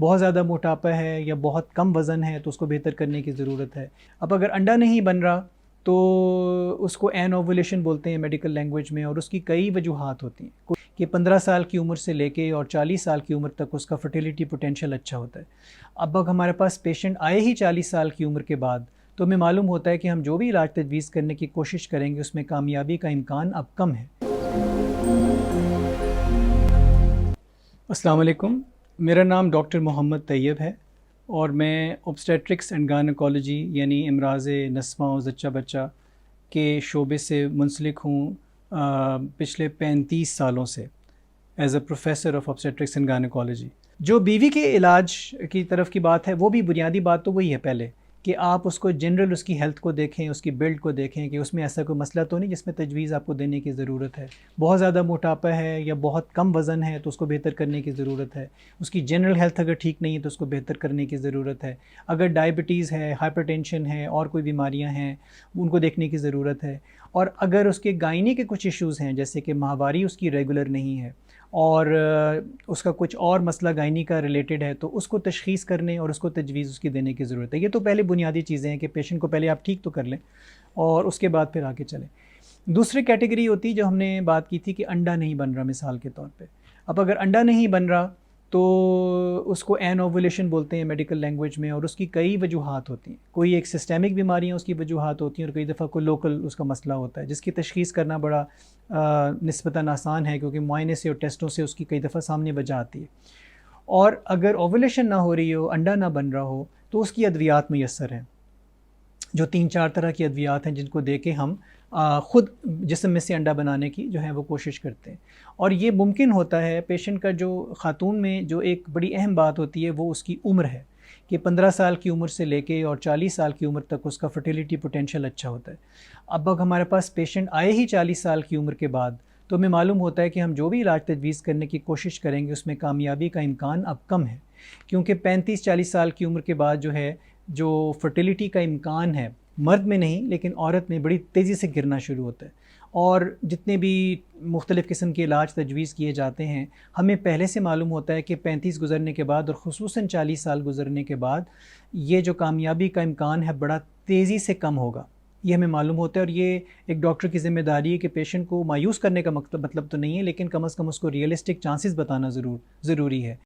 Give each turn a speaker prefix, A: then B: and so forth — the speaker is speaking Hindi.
A: बहुत ज़्यादा मोटापा है या बहुत कम वज़न है तो उसको बेहतर करने की ज़रूरत है। अब अगर अंडा नहीं बन रहा तो उसको एनओवुलेशन बोलते हैं मेडिकल लैंग्वेज में, और उसकी कई वजूहात होती हैं कि 15 साल की उम्र से लेके और 40 साल की उम्र तक उसका फर्टिलिटी पोटेंशियल अच्छा होता है। अब अगर हमारे पास पेशेंट आए ही 40 साल की उम्र के बाद, तो हमें मालूम होता है कि हम जो भी इलाज तजवीज़ करने की कोशिश करेंगे उसमें कामयाबी का इम्कान अब कम है। अस्सलाम वालेकुम, मेरा नाम डॉक्टर मोहम्मद तैयब है और मैं ऑब्स्टेट्रिक्स एंड गायनेकोलॉजी यानी इमराज़ नस्वां और ज़च्चा बच्चा के शोबे से मुंसलिक हूँ पिछले 35 सालों से as a professor of obstetrics and gynaecology. जो बीवी के इलाज की तरफ की बात है वो भी बुनियादी बात तो वही है पहले कि आप उसको जनरल उसकी हेल्थ को देखें, उसकी बिल्ड को देखें कि उसमें ऐसा कोई मसला तो नहीं जिसमें तजवीज़ आपको देने की ज़रूरत है। बहुत ज़्यादा मोटापा है या बहुत कम वज़न है तो उसको बेहतर करने की ज़रूरत है। उसकी जनरल हेल्थ अगर ठीक नहीं है तो उसको बेहतर करने की ज़रूरत है। अगर डायबिटीज़ है, हाइपरटेंशन है और कोई बीमारियाँ हैं उनको देखने की ज़रूरत है। और अगर उसके गायनी के कुछ इश्यूज़ हैं जैसे कि माहवारी उसकी रेगुलर नहीं है और उसका कुछ और मसला गायनी का रिलेटेड है तो उसको तशख़ीस करने और उसको तजवीज़ उसकी देने की ज़रूरत है। ये तो पहले बुनियादी चीज़ें हैं कि पेशेंट को पहले आप ठीक तो कर लें और उसके बाद फिर आगे चलें। दूसरी कैटेगरी होती है जो हमने बात की थी कि अंडा नहीं बन रहा मिसाल के तौर पे। अब अगर अंडा नहीं बन रहा तो उसको एनओवुलेशन बोलते हैं मेडिकल लैंग्वेज में, और उसकी कई वजूहात होती हैं। कोई एक सिस्टेमिक बीमारियाँ उसकी वजूहात होती हैं और कई दफ़ा कोई लोकल उसका मसला होता है जिसकी तशख़ीस करना बड़ा निस्बतन आसान है क्योंकि मुआयने से और टेस्टों से उसकी कई दफ़ा सामने वजह आती है। और अगर ओवुलेशन ना हो रही हो, अंडा ना बन रहा हो तो उसकी अद्वियात मैसर हैं, जो 3-4 तरह की अद्वियात हैं जिनको दे के हम ख़ुद जिस्म में से अंडा बनाने की जो है वो कोशिश करते हैं। और ये मुमकिन होता है पेशेंट का जो ख़ातून में जो एक बड़ी अहम बात होती है वो उसकी उम्र है कि 15 साल की उम्र से लेके और 40 साल की उम्र तक उसका फर्टिलिटी पोटेंशियल अच्छा होता है। अब अगर हमारे पास पेशेंट आए ही 40 साल की उम्र के बाद, तो हमें मालूम होता है कि हम जो भी इलाज तजवीज़ करने की कोशिश करेंगे उसमें कामयाबी का इम्कान अब कम है, क्योंकि 35-40 साल की उम्र के बाद जो है जो फर्टिलिटी का इम्कान है मर्द में नहीं लेकिन औरत में बड़ी तेज़ी से गिरना शुरू होता है। और जितने भी मुख्तलिफ़ किस्म के इलाज तजवीज़ किए जाते हैं हमें पहले से मालूम होता है कि 35 गुज़रने के बाद और ख़ुसूसन 40 साल गुज़रने के बाद ये जो कामयाबी का इम्कान है बड़ा तेज़ी से कम होगा। ये हमें मालूम होता है और ये एक डॉक्टर की ज़िम्मेदारी है कि पेशेंट को मायूस करने का मतलब तो नहीं है, लेकिन कम अज़ कम उसको रियलिस्टिक चांसेस बताना ज़रूरी है।